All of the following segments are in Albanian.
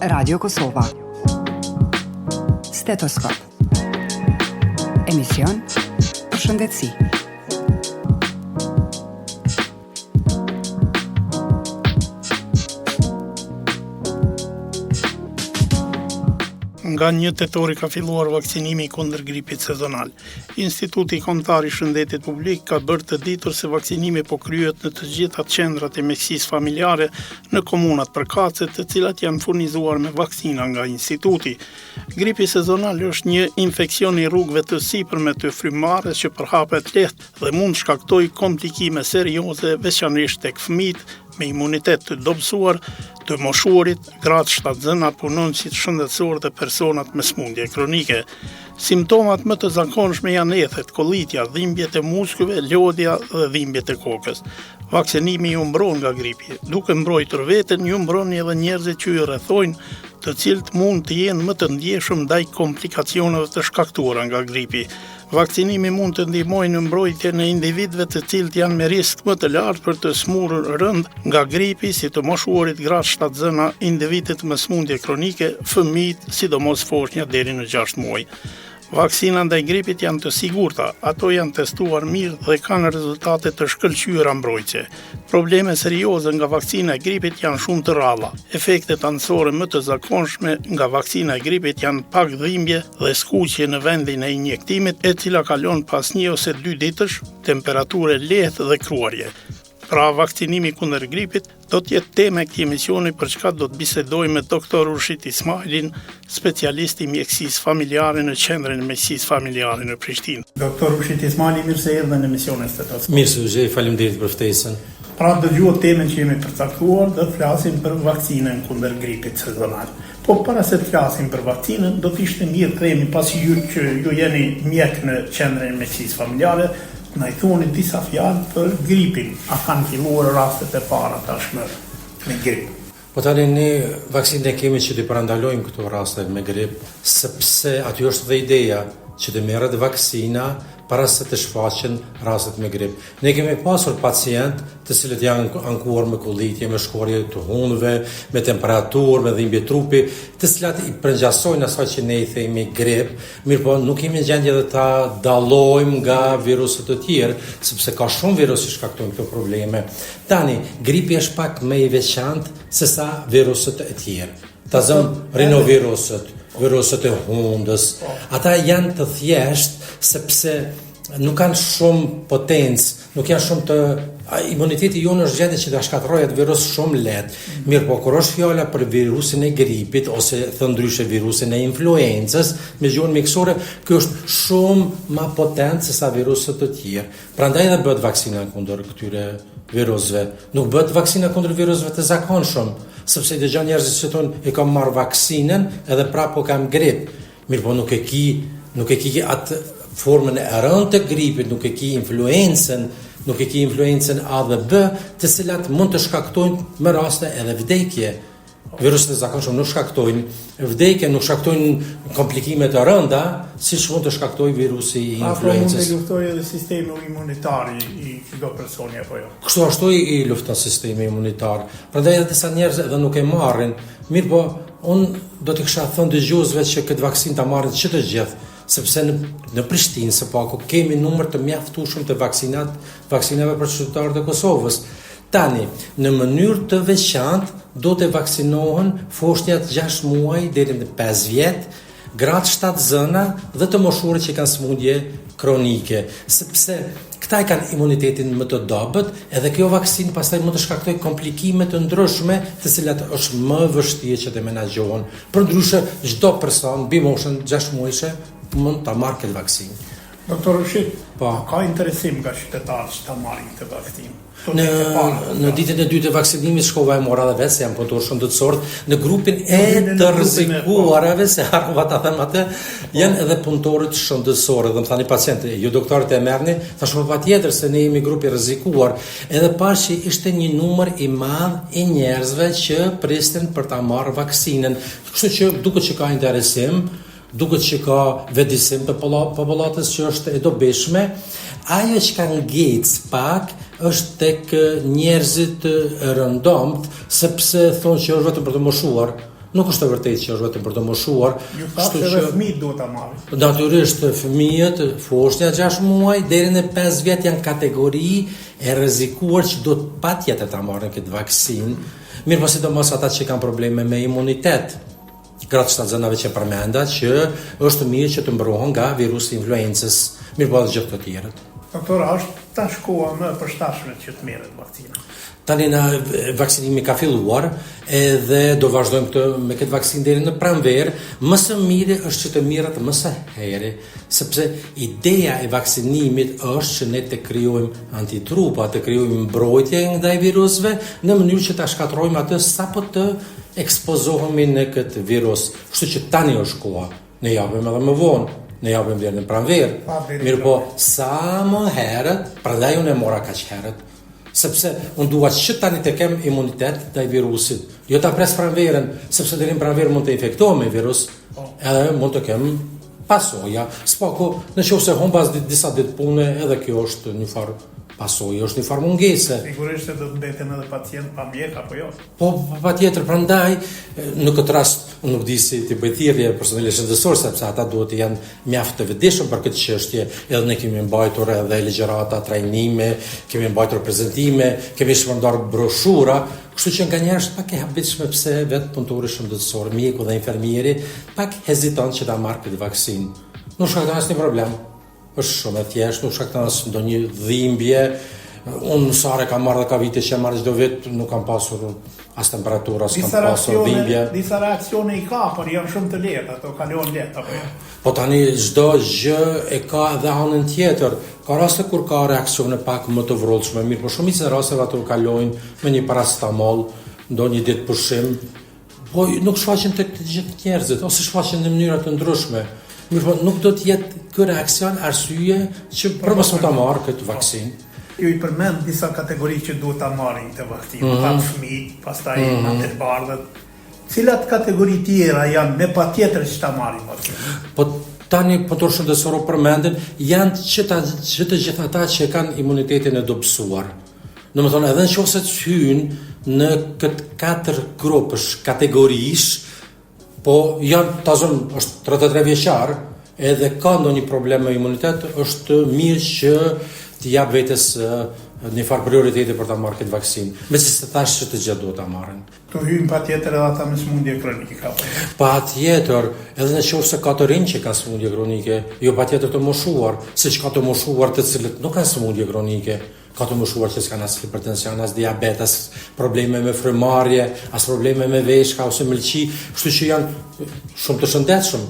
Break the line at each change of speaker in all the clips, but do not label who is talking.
Radio Kosova. Stetoskop. Emision për shëndetësi.
Nga 1 tetori ka filluar vaksinimi kundër gripit sezonal. Instituti Kombëtar i Shëndetit Publik ka bërë të ditur se vaksinimi po kryhet në të gjitha qendrat e mjekësisë familjare në komunat përkatëse, të cilat janë furnizuar me vaksina nga instituti. Gripi sezonal është një infeksion i rrugëve të sipërme të frymarrjes që përhapet lehtë dhe mund shkaktojë komplikime serioze, veçanërisht tek fëmijët me imunitet të dobësuar, të moshuarit, gratë shtatzëna, punonësit shëndetësor dhe personat me smundje kronike. Simptomat më të zakonshme janë ethet, kollitja, dhimbjet e muskujve, lodhja dhe dhimbjet e kokës. Vaksinimi ju mbron nga gripi. Duke mbrojtur veten, ju mbroni edhe njerëzit që ju rrethojnë, të cilët mund të jenë më të ndjeshëm ndaj komplikacioneve të shkaktuara nga gripi. Vaksinimi mund të ndihmojë në mbrojtjen e individëve të cilët janë me risk më të lartë për të smurur rënd nga gripi, si të moshuarit, gratë shtatzëna, individët me smundje kronike, fëmijët, sidomos foshnjat deri në 6 muaj. Vaksina ndaj gripit janë të sigurta, ato janë testuar mirë dhe kanë rezultate të shkëlqyera mbrojtëse. Probleme serioze nga vaksina e gripit janë shumë të rralla. Efektet anësore më të zakonshme nga vaksina e gripit janë pak dhimbje dhe skuqje në vendin e injektimit, e cila kalon pas 1 ose 2 ditësh, temperaturë lehtë dhe kruarje. Pra, vaksinimi kundër gripit do të jetë tema e këtij emisioni, për çka do të bisedoj me doktor Urshit Ismailin, specialist i mjekësisë familjare në Qendrën e Mjekësisë Familjare në Prishtinë. Doktor Urshit Ismaili, mirë se erdhën në emisionin Stetoskop.
Mirë se u gjej, faleminderit për ftesën.
Pra, dëgjuat temën që jemi përcaktuar, do të flasim për vaksinën kundër gripit sezonal. Po para se të flasim për vaksinën, do të ishte mirë të themi, pasi ju jeni mjek në Qendrën e Mjekësisë Familjare, na i thoni disa fjalë për gripin. A kanë filluar rastet e para tashmë me grip?
Po tani ne vaksinën e kemi që të parandalojmë këto raste me grip, sepse aty është dhe ideja që të merret vaksina para se të shfaqen rastet me grip. Ne kemi pasur pacient të cilët janë ankuar me kollitje, me shkorje të hundëve, me temperaturë, me dhimbje trupi, të cilat i përngjasojnë asaj që ne i themi grip, mirë po nuk kemi gjendje dhe ta dallojmë nga viruset të tjerë, sepse ka shumë virus që shkaktojnë këto probleme. Tani, gripi është pak më i veçantë se sa viruset e tjerë. Ta zëm rinoviruset, viruset e hundës, ata janë të thjeshtë sepse nuk kanë shumë potencë, nuk janë shumë të... Imuniteti jonë është gjendje që ta shkatërrojë atë virus shumë lehtë. Mirë po, kur është fjala për virusin e gripit, ose thënë ndryshe virusin e influencës, me gjuhën mjekësore, ky është shumë më potent se sa viruset të tjerë. Prandaj edhe bëhet vaksina kundër këtyre virusëve. Nuk bëhet vaksina kundër virusëve të zakonshëm, sepse dëgjon njerëzit që thonë e kam marrë vaksinën edhe prapë po kam grip. Mirë po, nuk e ki atë formën e rëndë të gripit, nuk e ki influencën A dhe B, të cilat mund të shkaktojnë me raste edhe vdekje. Viruset e zakonshëm nuk shkaktojnë vdekje, nuk shkaktojnë komplikime të rënda, siç mund të shkaktojë virusi i influencës.
Mund të luftojë edhe sistemi imunitar i çdo personi apo jo.
Kështu ashtu i lufton sistemi imunitar. Prandaj edhe disa njerëz edhe nuk e marrin. Mirë po, unë do t'i kisha thënë dëgjuesve që këtë vaksinë ta marrin që të gjithë, sepse në Prishtinë së paku kemi numër të mjaftueshëm të vaksinave për qytetarët e Kosovës. Tani, në mënyrë të veçantë do të vaksinohen foshnjat 6 muaj deri në 5 vjet, gratë shtatzëna dhe të moshuarit që kanë smundje kronike, sepse këta i kanë imunitetin më të dobët, edhe kjo vaksinë pastaj mund të shkaktojë komplikime të ndryshme, të cilat është më vështirë që të menaxhohen. Përndryshe, çdo person mbi moshën 6 muajshe mund ta marrë këtë vaksinë.
Doktor Urshit, ka interesim nga qytetarët që ta marrin këtë vaksinë?
Në ditën e dytë të vaksinimit shkova e mora dhe vetë, se jam punëtor shëndetësor, në grupin e të rrezikuarave, se harrova ta them atë, janë edhe punëtorët shëndetësorë, dhe më thani pacientë, ju doktorët e merrni, thashë patjetër se ne jemi grupi rrezikuar, edhe pash që ishte një numër i madh i njerëzve që prisnin për ta marrë vaksinën. Kështu që duket që ka interesim, duket që ka vedisim të popullatës që është e dobishme. Ajo që ka ngec pak është tek njerëzit rëndomt, sepse thonë që është vetëm për të moshuar. Nuk është e vërtetë që është vetëm për të moshuar.
Ju thashë edhe fëmijët duhet ta marrin.
Natyrisht fëmijët fushën e 6 muaj deri në 5 vjet janë kategori e rrezikuar që do patjetër ta marrin këtë vaksinë. Mirë, po sidomos ata që kanë probleme me imunitet. Gratë shtatzënave që përmenda që është mirë që të mbrohen nga virusi influencës. Mirë, po edhe gjithë të tjerët.
Doktor, është tash koha më e përshtatshme që të merret vaksina.
Tani vaksinimi ka filluar edhe do vazhdojmë me këtë vaksinë deri në pranverë. Më së miri është që të merret më së heri, sepse ideja e vaksinimit është që ne të krijojmë antitrupa, të krijojmë mbrojtje ndaj virusëve në mënyrë që ta shkatërrojmë atë sapo të ekspozohemi në këtë virus. Kështu që tani është koha. Ne japim edhe më vonë. Ne japim deri në pranverë. Mirë, po sa më herët, prandaj unë e mora kaq herët. Sepse unë dua që tani të kem imunitet ndaj virusit. Jo ta pres pranverën, sepse deri në pranverë mund të infektohem me virus, edhe mund të kem pasoja. S'pako, nëse humbas disa ditë pune, edhe kjo është një farë pasojë, është një farë mungese.
Sigurisht se do të mbeten edhe pacient pa mjek apo jo.
Po patjetër, prandaj në këtë rast unë nuk di si të bëj thirrje personelit shëndetësor, sepse ata duhet të janë mjaft të vetëdijshëm për këtë çështje. Edhe ne kemi mbajtur edhe ligjërata, trajnime, kemi mbajtur prezantime, kemi shpërndar broshura, kështu që nganjëherë është pak e habitshme pse vetë punëtori shëndetësor, mjeku dhe infermieri pak heziton që ta marrë këtë vaksinë. Nuk shkakton asnjë problem. Është shumë e thjeshtë, nuk shkakton ndonjë dhimbje. Unë sare kam marrë dhe ka vite që marrë çdo vit, nuk kam pasur as temperaturë, as kam pasur dhimbje.
Disa reakcione i ka, por janë shumë të lehta, ato kalojnë lehtë apo jo.
Po tani çdo gjë e ka edhe anën tjetër. Ka raste kur ka reakcione pak më të vrollshme, mirë, por shumica e rasteve ato kalojnë me një paracetamol, ndonjë ditë pushim. Po nuk shfaqen tek të gjithë njerëzit, ose shfaqen në mënyra të ndryshme. Mirë, po nuk do të jetë ky reakcion arsye që për mos ta marrë këtë vaksinë.
Ju i përmend disa kategori që duhet ta marrin këtë vaksinë, pa fëmijë, pastaj të bardhët. Cilat kategori tjera janë me patjetër që ta marrin vaksinë?
Po tani punëtor shëndetësor përmenden janë që të gjithë ata që kanë imunitetin e dobësuar. Domethënë edhe nëse të hyjnë në këtë 4 grupësh kategorish, po janë tazon është 33 vjeçar, edhe ka ndonjë problem me imunitet, është mirë që të jap vetes një farë prioriteti për ta marrë këtë vaksinë. Megjithëse thash që të gjithë duhet ta marrin.
Të hyjnë patjetër edhe ata me sëmundje kronike apo jo?
Patjetër, edhe nëse ka të rinj që kanë sëmundje kronike, jo patjetër të moshuar, siç ka të moshuar të cilët nuk kanë sëmundje kronike. Ka të moshuar që s'kanë as hipertension, as diabetes, probleme me frymarrje, as probleme me veshka ose mëlçi, kështu që janë shumë të shëndetshëm.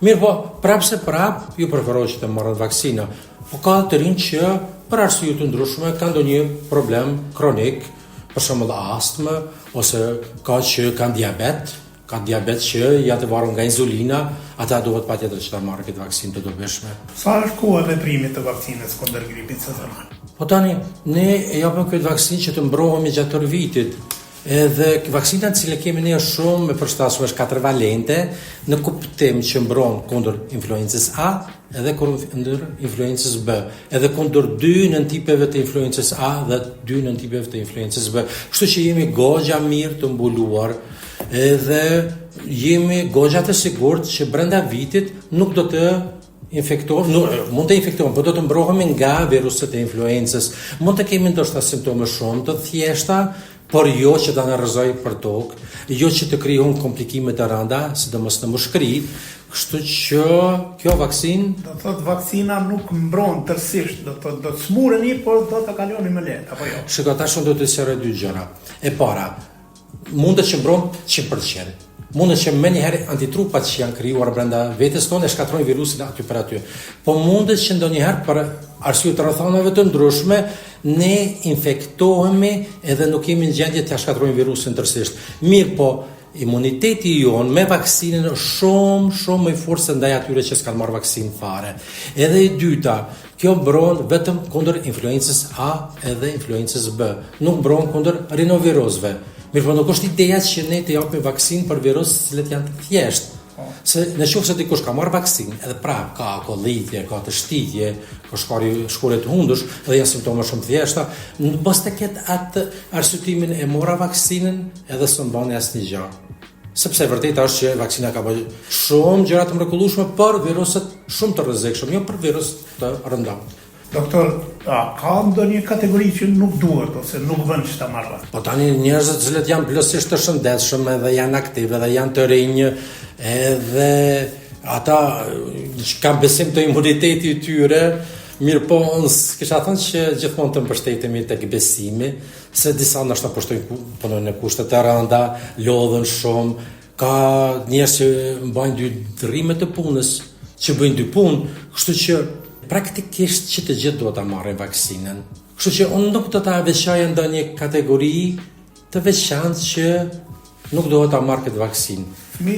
Mirë, po prap ju preferoj që të marrët vaksina. Po ka të rinj që për arsye të ndryshme kanë ndonjë problem kronik, për shembull astmë, ose që kanë diabet që janë të varur nga insulina, ata duhet patjetër që ta marrë këtë vaksinë të dobishme.
Sa është koha e veprimit të vaksinës kundër gripit sezonal?
Po tani, ne e japim këtë vaksinë që të mbrohemi gjatë tërë vitit. Edhe vaksina që kemi ne është shumë e përshtatshme, është 4 valente, në kuptim që mbron kundër influencës A edhe kundër influencës B, edhe kundër 2 nëntipeve të influencës A dhe 2 nëntipeve të influencës B. Kështu që jemi goxha mirë të mbuluar, edhe jemi goxha të sigurt që brenda vitit nuk do të mund të infektohem, por do të mbrohemi nga viruset e influencës. Mund të kemi ndoshta simptome shumë të thjeshta, por jo që ta na rrëzoj për tokë, jo që të krijojnë komplikime të rënda, sidomos në mushkëri. Kështu që kjo vaksinë,
do thotë vaksina nuk mbron tërësisht, do të smureni, por do ta kaloni më lehtë apo jo.
Shikoj, tash unë do të sqaroj 2 gjëra. E para, mundet që mbron 100%. Mundet që me njëherë antitrupat që janë krijuar brenda vetes tonë e shkatrojnë virusin aty për aty. Po mundet që ndonjëherë për arsye të rrethonave të ndryshme ne infektohemi edhe nuk kemi në gjendje të shkatrojmë virusin tërësisht. Mirë, po imuniteti jonë me vaksinën është shumë më i fortë se ndaj atyre që s'kan marrë vaksinë fare. Edhe e dyta, kjo mbron vetëm kundër influencës A edhe influencës B, nuk mbron kundër rinovirusëve. Mirë, po nuk është ideja që ne të japim vaksinë për virus të cilët janë të thjeshtë. Se nëse dikush ka marrë vaksinë, edhe prap ka kollitje, ka të shtitje, ka shkore të hundush, dhe janë simptoma shumë të thjeshta, mos të ketë atë arsyetimin e mora vaksinën edhe s'u mbani asnjë gjë. Sepse vërtet është që vaksina ka bërë shumë gjëra të mrekullueshme për viruset shumë të rrezikshëm, jo për virus të rëndom.
Doktor, ka ndonjë kategori që nuk duhet ose nuk vën që ta marrë?
Po tani njerëzit të cilët janë plotësisht të shëndetshëm edhe janë aktive dhe janë të rinj, edhe ata kanë besim të imuniteti i tyre, mirë po unë kisha thënë që gjithmonë të mbështetemi tek besimi, se disa ndoshta punojnë në kushte të rënda, lodhen shumë, ka njerëz që mbajnë dy drime të punës, që bëjnë dy punë, kështu që praktikisht që të gjithë duhet ta marrin vaksinën. Kështu që unë nuk do ta veçoj ndonjë kategori të veçantë që nuk duhet ta marrë këtë vaksinë.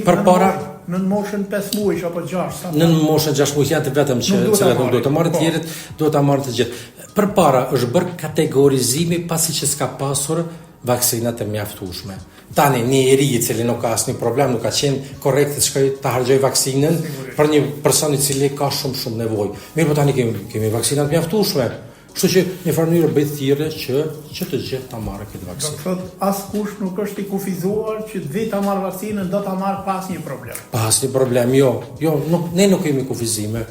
Përpara
në moshën 5 muaj apo 6,
në moshën 6 muaj janë të vetëm që nuk duhet ta marrë, të tjerët duhet ta marrë të gjithë. Përpara është bërë kategorizimi pasi që s'ka pasur vaksinat e mjaftueshme. Tani njeri i cili nuk ka asnjë problem, nuk ka qenë korrekt të shkojë ta harxojë vaksinën për një person i cili ka shumë nevojë. Mirë, po tani kemi vaksinat mjaftueshme. Kështu që një farë mënyrë bëj thirrje që të gjithë ta marrë këtë vaksinë.
Do thotë askush nuk është i kufizuar që të vi ta marrë vaksinën, do ta marrë pa asnjë problem.
Pa asnjë problem, jo, ne nuk kemi kufizime.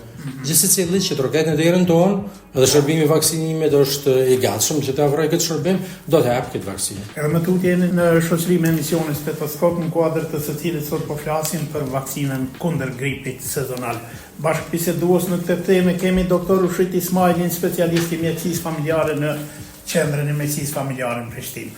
Gjithsesi që të rrogatet në derën tonë, edhe shërbimi i vaksinimit është i gatshëm që të ofrojë këtë shërbim, do të hap këtë vaksinë.
Edhe më tutje jeni në shoqëri me emisionin Stetoskop në kuadër të së cilit sot po flasim për vaksinën kundër gripit sezonal. Bashkëbisedues në këtë temë kemi doktor Ushit Ismailin, specialist i mjekësisë familjare në Qendrën e Mjekësisë Familjare në Prishtinë.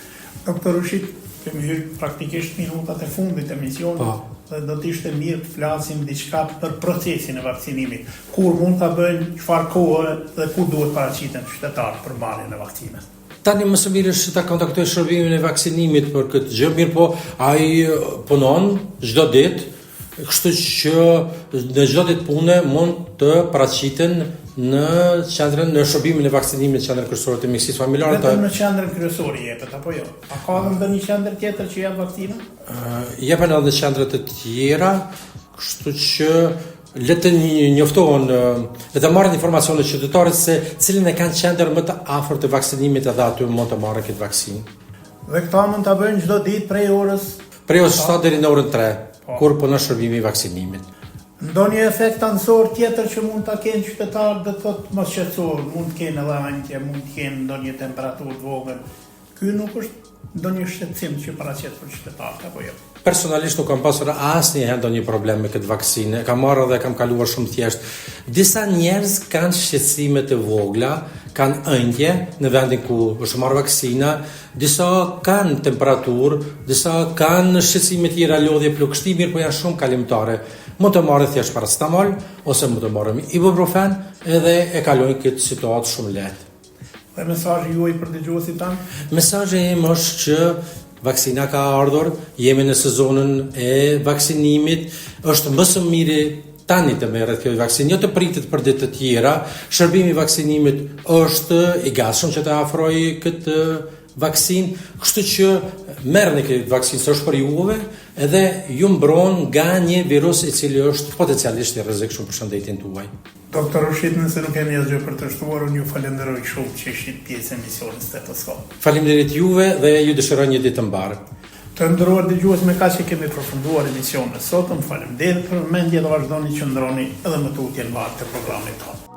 Doktor Ushit, kemi hyrë praktikisht minutat e fundit të emisionit. Dhe do të ishte mirë të flasim diçka për procesin e vaksinimit. Kur mund ta bëjnë, çfarë kohë dhe ku duhet paraqiten qytetarët për marrjen e vaksinës.
Tani më së miri është ta kontaktoj shërbimin e vaksinimit për këtë gjë, mirë po ai punon çdo ditë, kështu që në çdo ditë pune mund të paraqiten në qendrën në shërbimin e vaksinimit në qendrën kryesore të mjekësisë familjare.
Vetëm në qendrën kryesore jepet apo jo? A ka ndonjë qendër tjetër që jep vaksinën?
Jepen edhe në qendra të tjera, kështu që le të njoftohen, le të marrin informacione qytetarët se cilin e kanë qendër më të afërt të vaksinimit edhe aty mund të marrë këtë vaksinë.
Dhe këta mund ta bëjnë çdo ditë prej orës
7 deri në orën 3, kur punon shërbimi i vaksinimit.
Ndonjë efekt anësor tjetër që mund ta kenë qytetarët, do të thotë mos shqetësohen, mund të kenë edhe anëtje, mund të kenë ndonjë temperaturë të vogël. Ky nuk është ndonjë shqetësim që paraqet për qytetarët apo jo.
Personalisht nuk kam pasur asnjëherë ndonjë problem me këtë vaksinë. Kam marrë dhe kam kaluar shumë thjesht. Disa njerëz kanë shqetësime të vogla, kanë ëndje në vendin ku është marrë vaksina, disa kanë temperaturë, disa kanë shqetësime tjera lodhje plagështi, mirë po janë shumë kalimtare. Mund të marrë thjesht paracetamol ose mund të marrë ibuprofen edhe e kalojnë këtë situatë shumë lehtë.
Dhe mesazhi juaj për dëgjuesit tanë?
Mesazhi im është që vaksina ka ardhur, jemi në sezonën e vaksinimit, është më së miri tani të merret kjo vaksinë, jo të pritet për ditë të tjera. Shërbimi i vaksinimit është i gatshëm që të afrojë këtë vaksinë, kështu që merrni këtë vaksinë që është për juve, edhe ju mbron nga një virus i cili është potencialisht i rrezikshëm për shëndetin tuaj.
Doktor Ushit, nëse nuk keni asgjë për të shtuar, unë ju falenderoj shumë që ishit pjesë e emisionit Stetoskop.
Faleminderit juve dhe ju dëshiroj një ditë të mbarë.
Të nderuar dëgjues, me kaq që kemi përfunduar emisionin sot, faleminderit për mendje dhe vazhdoni që ndroni edhe më tutje në varg të programit tonë.